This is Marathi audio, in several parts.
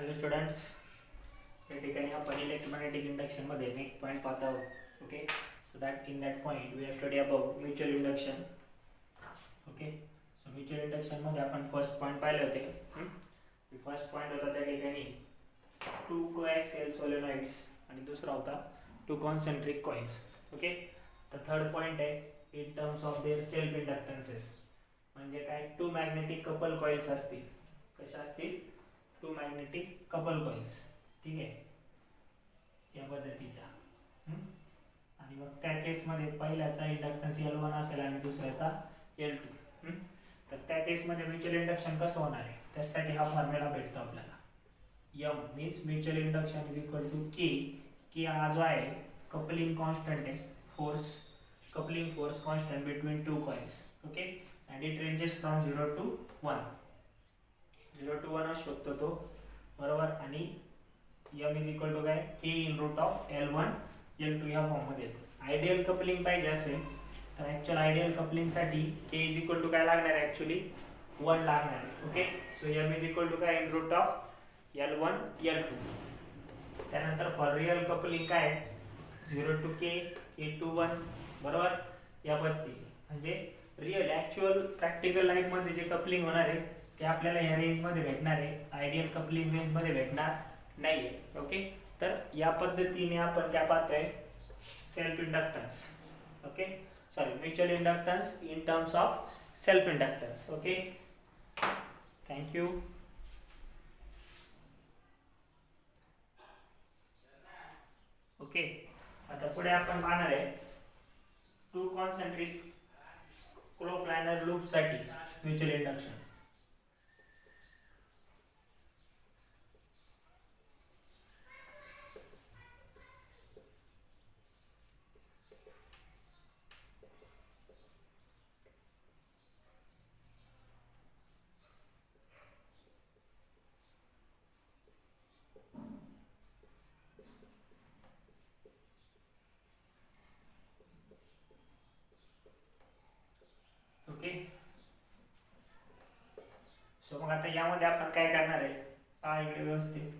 हॅलो स्टुडंट्स, या ठिकाणी आपण इलेक्ट्रोमॅग्नेटिक इंडक्शनमध्ये नेक्स्ट पॉईंट पाहत आहोत. Okay, so that in that point we have study about mutual induction. Okay, so mutual इंडक्शनमध्ये आपण फर्स्ट पॉईंट पाहिले होते. फर्स्ट पॉईंट होता त्या ठिकाणी टू कोॲक्सियल सोलेनॉइड्स आणि दुसरा होता टू कॉन्सेंट्रिक कॉइल्स. ओके, तर थर्ड पॉईंट आहे in terms of their self inductances. म्हणजे काय, टू मॅग्नेटिक कपल कॉइल्स असतील. कशा असतील? Two magnetic couple coils. ठीक आहे, या पद्धतीच्या. आणि मग त्या केसमध्ये पहिल्याचा इंडक्टन्स L1 असेल आणि दुसऱ्याचा L2. तर त्या केसमध्ये म्युच्युअल इंडक्शन कसं होणार आहे, त्यासाठी हा फॉर्म्युला भेटतो आपल्याला. M means mutual induction is equal to K हा जो आहे कपलिंग कॉन्स्टंट आहे, force, coupling force constant between two coils. Okay, and it ranges from 0 to 1. 0 to 1 शोधतो तो, बरोबर. आणि M इज इक्वल टू काय, K in root of L1 L2 या फॉर्ममध्ये येतो. आयडियल कपलिंग पाहिजे असेल तर ॲक्च्युअल आयडियल कपलिंगसाठी K इज इक्वल टू काय लागणार आहे, ॲक्च्युली 1 लागणार आहे. Okay, so M is equal to काय, in root of L1 L2. त्यानंतर फॉर रिअल कपलिंग काय, 0 to K to 1, बरोबर. या पद्धतीने म्हणजे रिअल ॲक्च्युअल प्रॅक्टिकल लाईफमध्ये जे कपलिंग होणार आहे ते आपल्याला या रेंजमध्ये भेटणार आहे, आयडियल कपलिंग रेंजमध्ये भेटणार नाही आहे. ओके, तर या पद्धतीने आपण काय पाहतोय, self inductance. Okay, sorry, mutual inductance in terms of self inductance. Okay, thank you. Okay, आता पुढे आपण पाहणार आहे टू कॉन्सेंट्रिक कोप्लानर लूपसाठी म्युच्युअल इंडक्शन. ओके, सो मग आता यामध्ये आपण काय करणार आहे, पहा इकडे व्यवस्थित.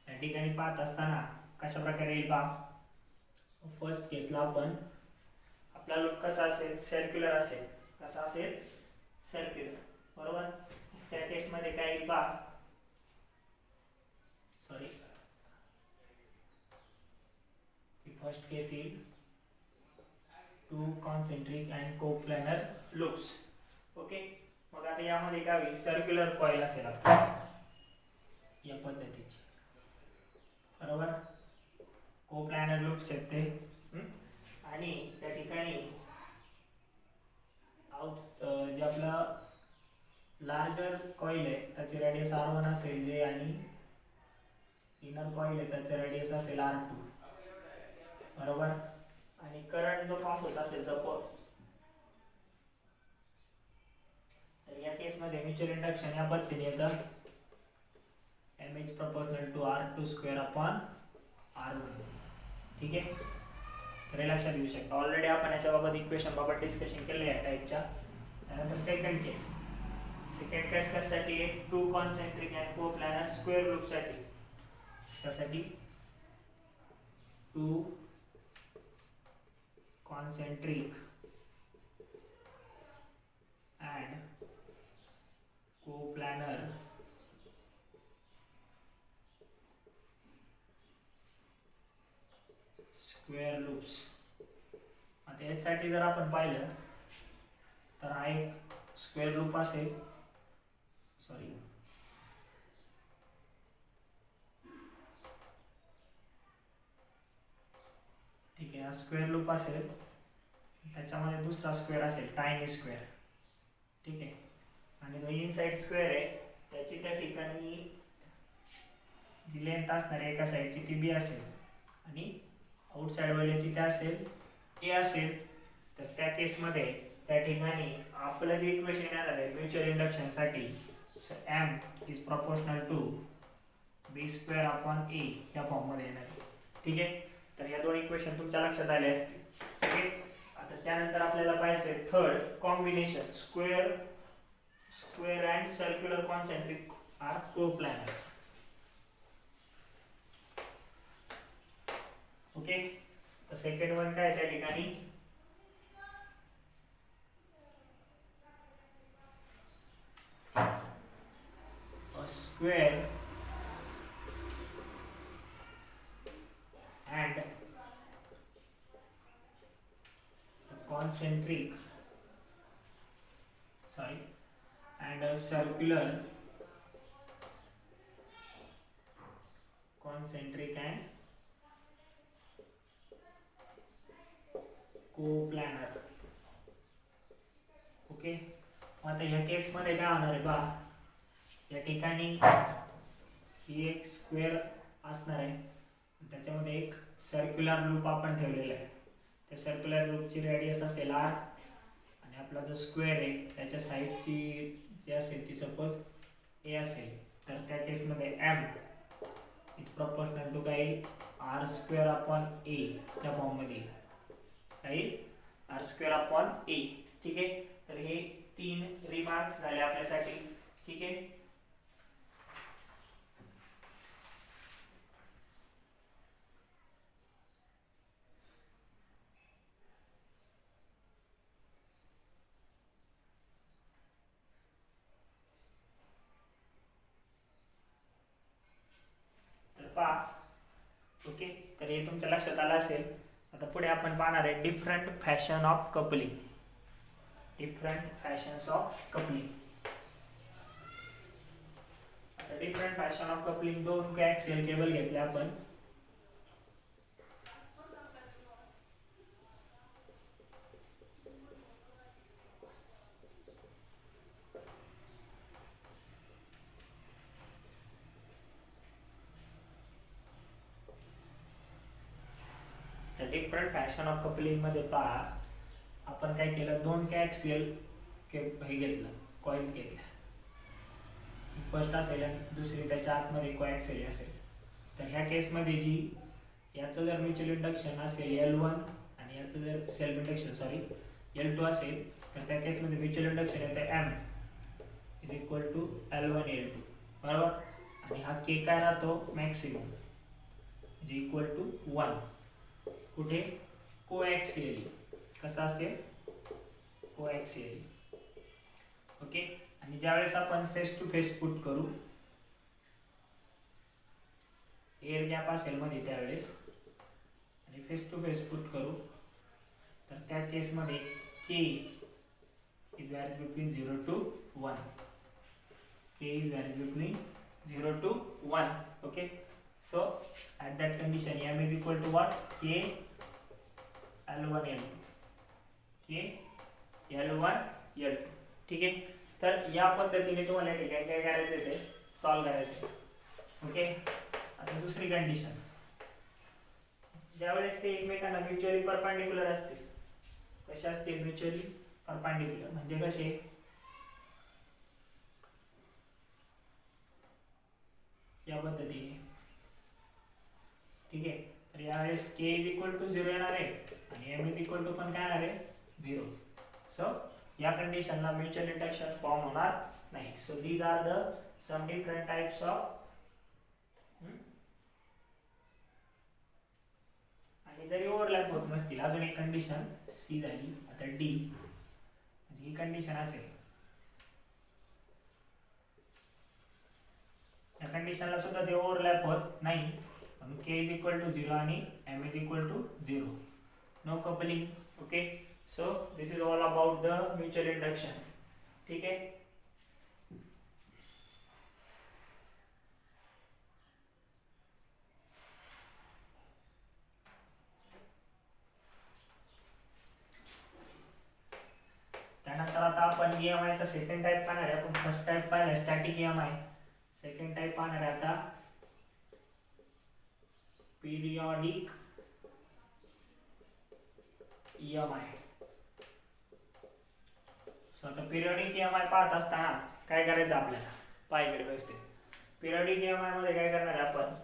या ठिकाणी पाहत असताना कशा प्रकारे येईल पहा. फर्स्ट घेतला आपण, आपला लूप कसा असेल, सर्क्युलर असेल. कसा असेल, सर्क्युलर, बरोबर. त्या केसमध्ये काय येईल पहा, सॉरी, फर्स्ट केस येईल to concentric and coplanar loops. Okay, मग आता यामध्ये काय होईल, सर्क्युलर कॉइल असेल या पद्धतीची, बरोबर. कोप्लॅनर लूप्स आहेत ते. आणि त्या ठिकाणी जे आपलं लार्जर कॉइल आहे त्याचे रेडियस R1 असेल जे, आणि इनर कॉइल आहे त्याचे रेडियस असेल R2, बरोबर. आणि करंट जो पास होत असेल सपोज, तर या केसमध्ये म्युच्युअल इंडक्शन या पद्धतीने येतं, M is proportional to R2 square upon R1. ठीक आहे, तर लक्षात घेऊ शकता. ऑलरेडी आपण याच्याबाबत इक्वेशन बाबत डिस्कशन केले या टाईपच्या. त्यानंतर सेकंड केस कशासाठी आहे, to concentric and coplanar square लूपसाठी. त्यासाठी to concentric and coplanar square loops. आता यासाठी जर आपण पाहिलं तर हा एक स्क्वेअर लूप असेल, सॉरी, ठीक आहे, हा स्क्वेअर लूप असेल, त्याच्यामध्ये दुसरा स्क्वेअर असेल, टायनी स्क्वेअर. ठीक आहे, आणि जो इनसाइड स्क्वेअर आहे त्याची त्या ठिकाणी जी लेंथ असणार आहे एका साईडची ती B असेल, आणि आउटसाइड वाल्याची काय असेल, A असेल. तर त्या केसमध्ये त्या ठिकाणी आपलं जे इक्वेशन येणार आहे म्युच्युअल इंडक्शनसाठी, M is proportional to B square upon A या फॉर्ममध्ये येणार आहे. ठीक आहे, तर या दोन इक्वेशन तुमच्या लक्षात आले असतील. ओके, आता त्यानंतर आपल्याला पाहिजे third combination, square and circular concentric are coplanars. Second one काय त्या ठिकाणी square and concentric and a circular concentric and coplanar. Okay, आता ह्या केस मध्ये काय होणार आहे बा, या ठिकाणी ही एक स्क्वेअर असणार आहे, त्याच्यामध्ये एक सर्क्युलर लूप आपण ठेवलेला आहे. त्या सर्क्युलर लूपची रेडियस असेल r आणि आपला जो स्क्वेअर आहे त्याच्या साईडची जी असेल ती सपोज a असेल, तर त्या केसमध्ये m इज प्रोपोर्शनल टू काय r स्क्वेअर अपॉन a त्या फॉर्ममध्ये काही r स्क्वेअर अपॉन a. ठीक आहे, तर हे 3 रिमार्क्स झाले आपल्यासाठी. ठीक आहे, ओके, तर हे तुमच्या लक्षात आलं असेल. आता पुढे आपण पाहणार आहे different fashion of coupling. Different fashions of coupling. आता डिफरंट फॅशन ऑफ कपलिंग, दोन कोॲक्सियल केबल घेतले आपण. डिफरंट फॅशन ऑफ कपलिंग मध्ये पहा, आपण काय केलं, दोन कोॲक्सियल हे घेतलं, कॉइल्स घेतल्या. फर्स्ट असेल आणि दुसरी त्याच्या आतमध्ये कोॲक्सियल असेल. तर ह्या केसमध्ये जी याचं जर म्युच्युअल इंडक्शन असेल L1 आणि याचं जर सेल्फ इंडक्शन L2 असेल, तर त्या केसमध्ये म्युच्युअल इंडक्शन येतं M is equal to L1 L2, बरोबर. आणि हा K काय राहतो, मॅक्सिमम इज इक्वल टू 1. कुठे, कोॲक्सियली. कसा असेल, कोॲक्सियली. ओके, आणि ज्यावेळेस आपण फेस टू फेस पुट करू, एअर गॅप असेल मध्ये त्यावेळेस, आणि फेस टू फेस पुट करू, तर त्या केसमध्ये K is varies between 0 to 1. K is varies between 0 to 1. Okay, so at that condition M is equal to what, K L1 L2, K L1 L2. ठीक आहे, तर या पद्धतीने तुम्हाला ठिकाणी काय करायचं ते सॉल्व करायचं. ओके, आता दुसरी कंडिशन, ज्यावेळेस ते एकमेकांना म्युच्युअली परपेंडिक्युलर असतील. कसे असतील, म्युच्युअली परपेंडिक्युलर म्हणजे कसे, या पद्धतीने. ठीक आहे, तर यावेळेस K इज इक्वल टू 0 येणार आहे आणि M इज इक्वल टू पण काय येणार आहे, 0. सो या कंडिशनला म्युच्युअल इंडक्शन फॉर्म होणार नाही. So these are the some different types of. आणि जरी ओव्हरलॅप होत नसतील, अजून एक कंडिशन C झाली. आता D म्हणजे ही कंडिशन असेल, या कंडिशनला सुद्धा ते ओव्हरलॅप होत नाही. K is equal to 0 आणि M is equal to 0. No coupling. Okay. So this is all about the mutual induction. ठीक है. त्यानंतर आता आपण EMI चा सेकंड टाइप पाहणार आहे. आपण फर्स्ट टाइप पाहिला स्टॅटिक EMI. सेकंड टाइप पाहणार आहे आता periodic EMI. सो आता पिरियडिक EMI पाहत असताना काय करायचं आपल्याला, पाहिजे व्यवस्थित. पिरियडिक EMI मध्ये काय करणार आहे आपण,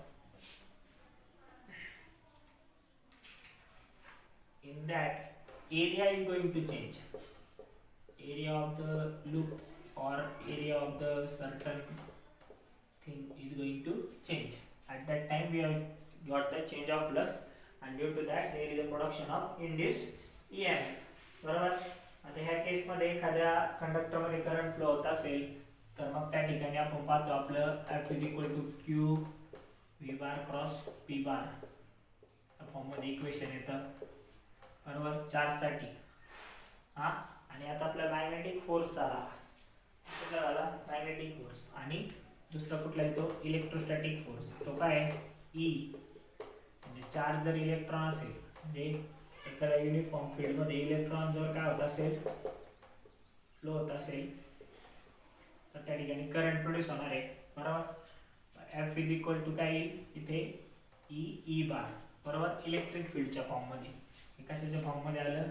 in that area is going to change, area of the loop or area of the certain thing is going to change. At that time we have got the change of flux and due to that there is a production of induced EMF बरोबर. आता ह्या केस मध्ये एखाद्या कंडक्टर मध्ये करंट फ्लो होत असेल तर मग त्या ठिकाणी आपण पाहतो आपलं F is equal to Q V bar cross P bar या फॉर्म मध्ये इक्वेशन येतं बरोबर चार्ज साठी. हा आणि आता आपला मॅग्नेटिक फोर्स झाला कुठला झाला मॅग्नेटिक फोर्स आणि दुसरा कुठला येतो इलेक्ट्रोस्टॅटिक फोर्स. तो काय E म्हणजे चार्ज जर इलेक्ट्रॉन असेल म्हणजे एखाद्या युनिफॉर्म फील्ड मध्ये इलेक्ट्रॉन जर काय होत असेल फ्लो होत असेल तर त्या ठिकाणी करंट प्रोड्यूस होणार आहे बरोबर. F इज इक्वल टू काय इथे E बार बरोबर इलेक्ट्रिक फील्डच्या फॉर्म मध्ये. कशाच्या फॉर्म मध्ये आलं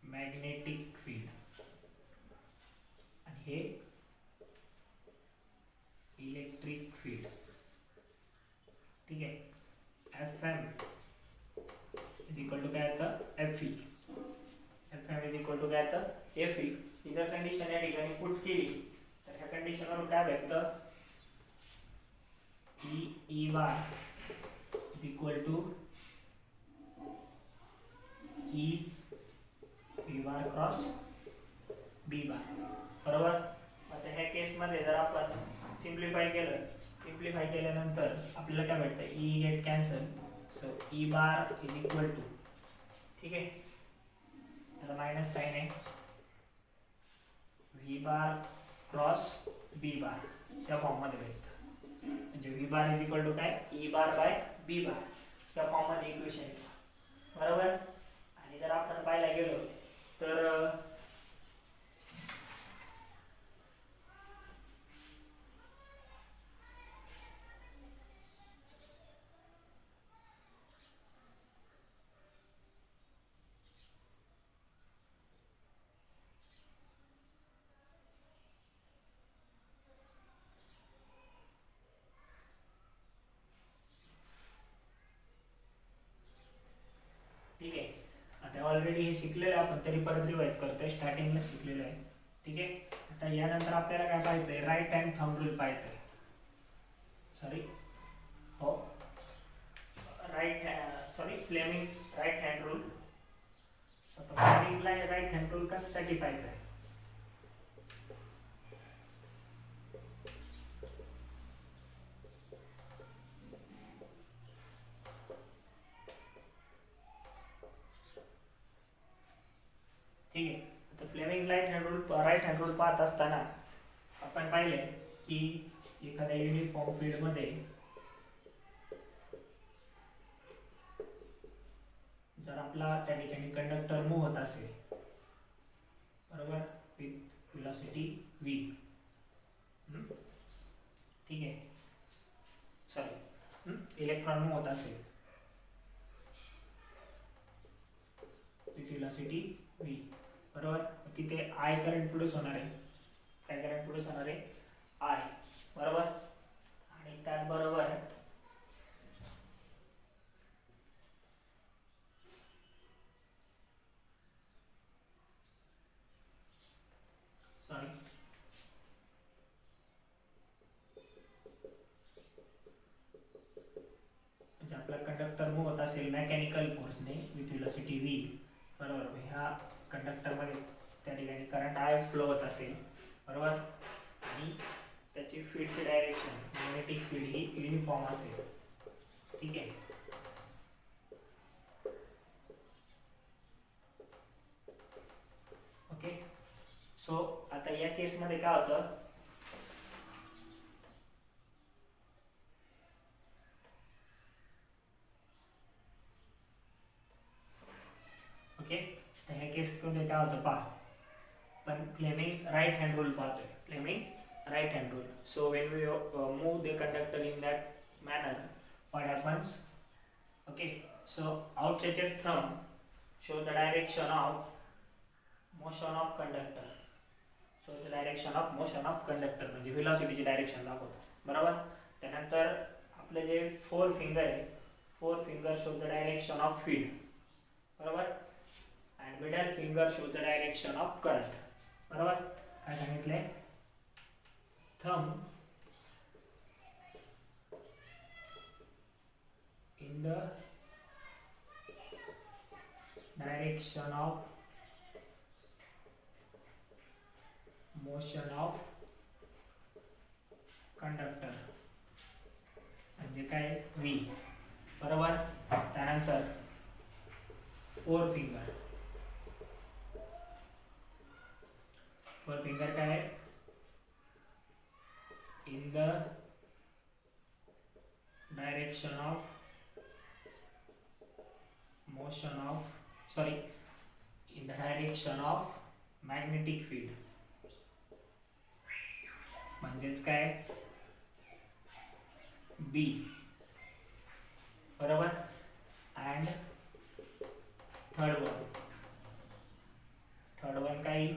मॅग्नेटिक फील्ड आणि हे इलेक्ट्रिक फील्ड. ठीक आहे. Fm इज इक्वल टू काय येतं Fe. Fm is equal to काय येतं Fe. ही जर कंडिशन या ठिकाणी पुट केली तर ह्या कंडिशन वरून काय भेटतं E bar is equal to E V bar cross B bar बरोबर. आता ह्या केस मध्ये जर आपण सिम्प्लिफाय केल्यानंतर आपल्याला काय भेटतं E get cancel so E bar is equal to ठीक आहे त्याला मायनस साइन आहे V bar cross B bar त्या फॉर्म मध्ये भेटतं म्हणजे V bar is equal to काय E bar by B bar त्या फॉर्म मध्ये इक्वेशन येतं बरोबर. आणि जर आपण पाहायला गेलो तर ठीक आहे. आता ऑलरेडी हे शिकलेलं आपण तरी परत रिवाइज करतोय स्टार्टिंगला शिकलेलं आहे. ठीक आहे. आता यानंतर आपल्याला काय पाहायचंय राईट हँड थंब रूल पाहायचंय. सॉरी हो फ्लेमिंग्स राईट हँड रूल. फ्लेमिंगला राईट हँड रूल कशासाठी पाहायचंय ठीक आहे. तर फ्लेमिंग राईट हँड रूल पाहत असताना आपण पाहिले की एखाद्या युनिफॉर्म फील्ड मध्ये जर आपला त्या ठिकाणी कंडक्टर मूव्ह होत असेल बरोबर विथ वेलोसिटी v ठीक आहे सॉरी इलेक्ट्रॉन मूव्ह होत असेल विथ वेलोसिटी v बरोबर तिथे I करंट प्रोड्यूस होणार आहे. काय करंट प्रोड्यूस होणार आहे I बरोबर. आणि त्याचबरोबर सॉरी म्हणजे आपला कंडक्टर मूव्ह होत असेल मेकॅनिकल फोर्सने विथ वेलोसिटी v बरोबर. ह्या कंडक्टर मध्ये त्या ठिकाणी करंट I फ्लो होत असेल बरोबर आणि त्याची फील्डची डायरेक्शन मॅग्नेटिक फील्ड ही युनिफॉर्म असेल. ठीक आहे. ओके. सो आता या केस मध्ये काय होतं ओके. तर ह्या केस मध्ये काय होतं पहा पण फ्लेमिंग्स राईट हँड रूल पाहतोय. Fleming's right hand rule. So when we move the conductor in that manner what happens okay. So outstretched thumb show the direction of motion of conductor. So the direction of motion of conductor म्हणजे velocity डायरेक्शन दाखवतो बरोबर. त्यानंतर आपले जे फोर फिंगर आहे four finger show the direction of field बरोबर and middle finger shows the direction of current बरोबर. काय सांगितले thumb in the direction of motion of conductor म्हणजे काय V बरोबर. त्यानंतर फोर फिंगर काय आहे in the direction of motion of in the direction of magnetic field म्हणजेच काय B बरोबर. अँड थर्ड वन काय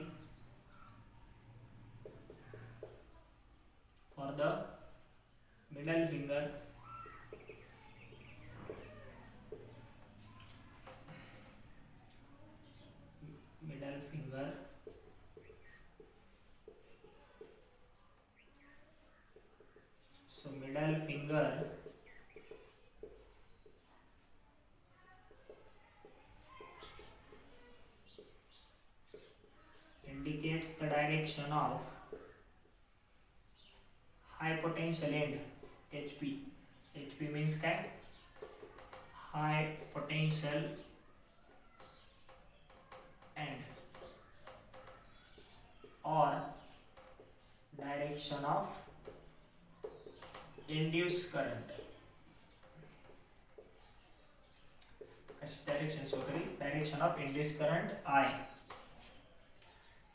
for the middle finger so middle finger indicates the direction of high potential end HP. HP means काय high potential end or direction of induced current. Direction of induced current I.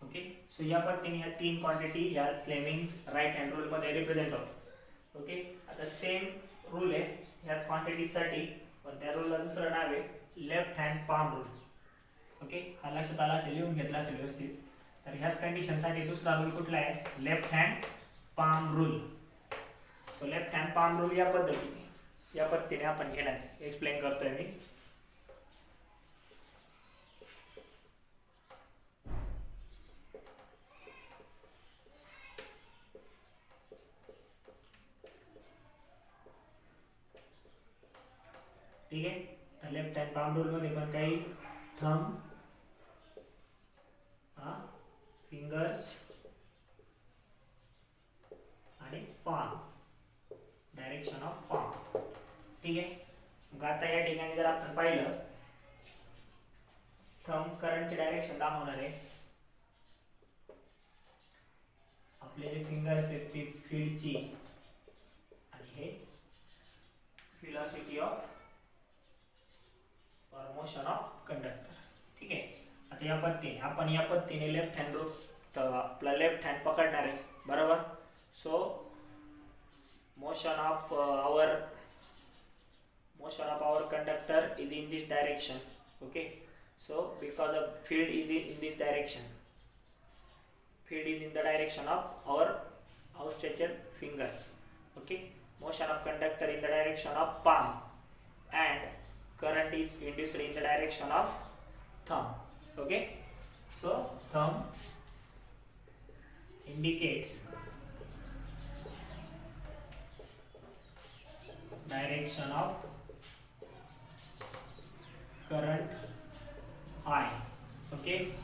Okay. So या पद्धतीने या तीन क्वांटिटी या फ्लेमिंग्स राईट हँड रूल मध्ये रिप्रेझेंट होतो. ओके. आता सेम रूल आहे ह्याच क्वांटिटीज साठी, पण त्या रूलला दुसरं नाव आहे left hand palm rule. Okay. हा लक्षात आला असेल, लिहून घेतला असेल व्यवस्थित. तर ह्याच कंडिशन साठी दुसरा रूल कुठला आहे left hand palm rule. So left hand palm rule या पद्धतीने आपण घेणार, एक्सप्लेन करतोय मी. ठीक आहे. तर लेफ्ट हँड पाम रूल मध्ये पण काही थंब, फिंगर्स आणि पाम, डायरेक्शन ऑफ पाम. ठीक आहे. मग आता या ठिकाणी जर आपण पाहिलं थंब करंटची डायरेक्शन दाखवणार आहे, आपले जे फिंगर्स आहेत ते फील्डची आणि हे velocity of motion of conductor. ठीक आहे. आता या पद्धतीने लेफ्ट हँड रूल आपला लेफ्ट हँड पकडणार आहे बरोबर. So motion of our conductor is in this direction. Okay. So because of field is in this direction, field is in the direction of our outstretched fingers. Okay. Motion of conductor in the direction of palm and current is induced in the direction of thumb. Okay. So thumb indicates direction of current I. Okay.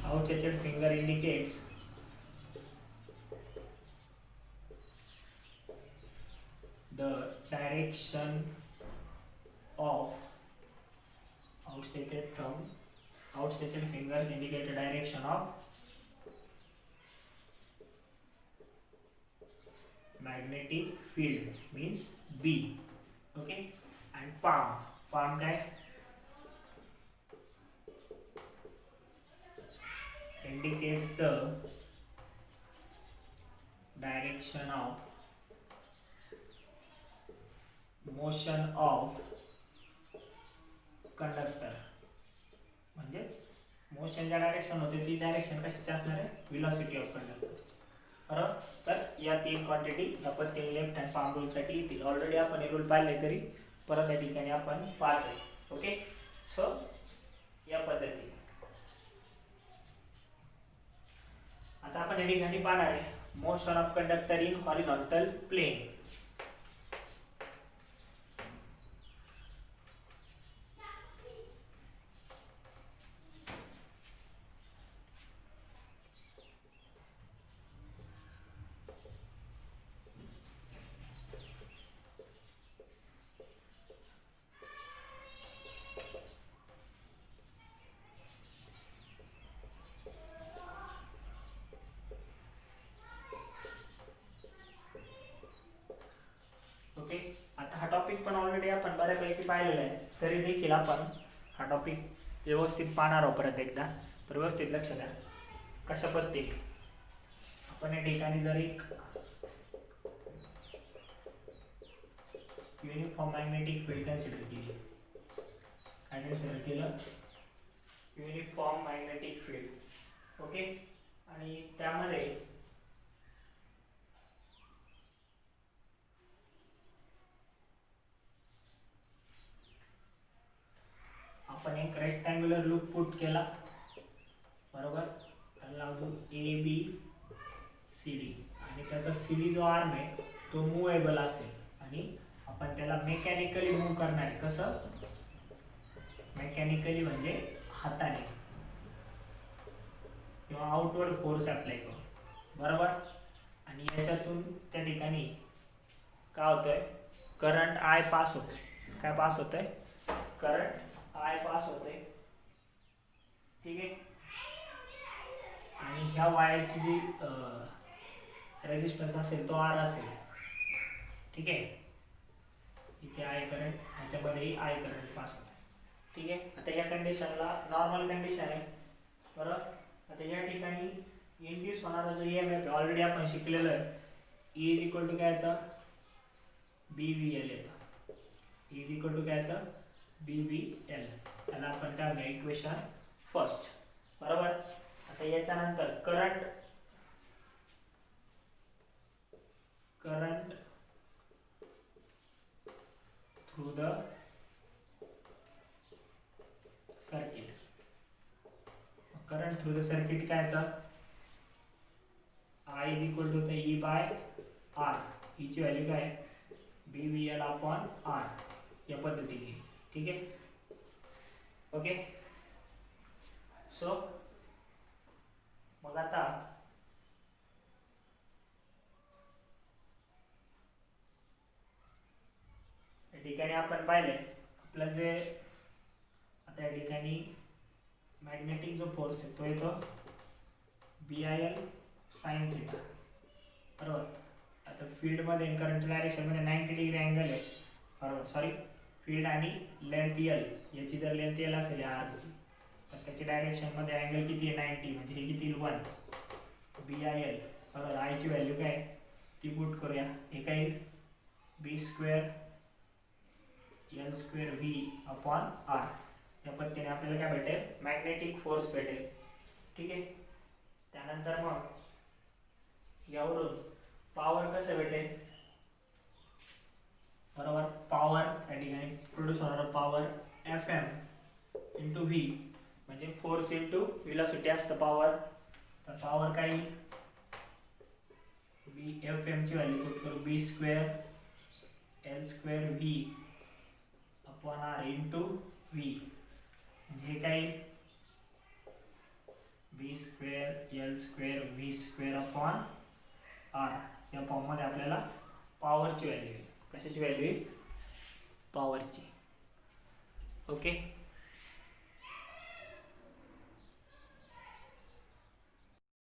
Outstretched finger indicates the direction of outstretched thumb. Outstretched fingers indicate the direction of magnetic field means B. Okay. And palm काय indicates the direction of motion of conductor. म्हणजेच मोशन ज्या डायरेक्शन होते ती डायरेक्शन कशाची असणार आहे व्हेलॉसिटी ऑफ कंडक्टर. बरोबर. तर या तीन क्वांटिटी या पद्धतीने लेफ्ट हँड पाम रूल साठी येतील. ऑलरेडी आपण हे रूल पाहिले तरी परत या ठिकाणी आपण पाहतोय. ओके. सो या पद्धतीने आता आपण या ठिकाणी पाहणार आहे motion of conductor in horizontal plane. Topic पण ऑलरेडी आपण बऱ्यापैकी पाहिलेला आहे, तरी देखील आपण हा टॉपिक व्यवस्थित पाहणार आहोत परत एकदा. तर व्यवस्थित लक्ष द्या. कशा पद्धती आपण या ठिकाणी जर एक युनिफॉर्म मॅग्नेटिक फील्ड कन्सिडर केली, काय कन्सिडर केलं, युनिफॉर्म मॅग्नेटिक फील्ड. ओके, आणि त्यामध्ये आपण एक रेक्टँग्युलर लूप पुट केला, बरोबर. त्याला लावतो ABCD आणि त्याचा CD जो आर्म आहे तो मूवेबल असेल आणि आपण त्याला मेकॅनिकली मूव्ह करणार आहे. कसं मेकॅनिकली म्हणजे हाताने किंवा आउटवर्ड फोर्स अप्लाय करून, बरोबर. आणि याच्यातून त्या ठिकाणी काय होतंय, करंट I पास होतोय. काय पास होतंय, करंट I पास होते. ठीक आहे. आणि ह्या वायरची जी रेजिस्टन्स असेल तो R असेल. ठीक आहे, इथे I करंट, ह्याच्यामध्येही I करंट पास होते. ठीक आहे. आता या कंडिशनला नॉर्मल कंडिशन आहे, बरोबर. आता या ठिकाणी इंड्यूस होणारा जो EMF ऑलरेडी आपण शिकलेलं आहे, E इज इक्वल टू काय येतं, BVL येतं. E इज इक्वल टू काय येतं, BVL. त्याला आपण काय म्हणूया, इक्वेशन फर्स्ट, बरोबर. आता याच्यानंतर current through the circuit. Current through the circuit काय येतं, I is equal to E by R. हीची व्हॅल्यू काय, BVL अपॉन R या पद्धतीने. ठीक आहे. ओके, सो मग आता या ठिकाणी आपण पाहिले आपलं जे आता या ठिकाणी मॅग्नेटिक जो फोर्स आहे तो येतो BIL साइन थीटा, बरोबर. आता फील्डमध्ये करंट डायरेक्शनमध्ये 90 डिग्री अँगल आहे, बरोबर. सॉरी, फील्ड आणि लेंथ L, याची जर लेंथ L असेल या आर्मची, तर त्याची डायरेक्शनमध्ये अँगल किती आहे, 90. म्हणजे हे किती, 1 BIL, बरोबर. I ची व्हॅल्यू काय ती पुट करूया. हे काय B square L square V upon R. या पद्धतीने आपल्याला काय भेटेल, मॅग्नेटिक फोर्स भेटेल. ठीक आहे. त्यानंतर मग यावरून पॉवर कसं भेटेल, बरोबर. पॉवर या ठिकाणी प्रोड्यूस होणारा पॉवर FM इंटू V, म्हणजे फोर्स इंटू व्हेलॉसिटी असतं पॉवर. तर पॉवर काय, FM ची व्हॅल्यू पुट करू, B square L square V upon R into V. म्हणजे काय, B square L square V square upon R. या फॉर्ममध्ये आपल्याला पॉवरची व्हॅल्यू येईल. कशाची व्हॅल्यू येईल, पॉवरची. ओके.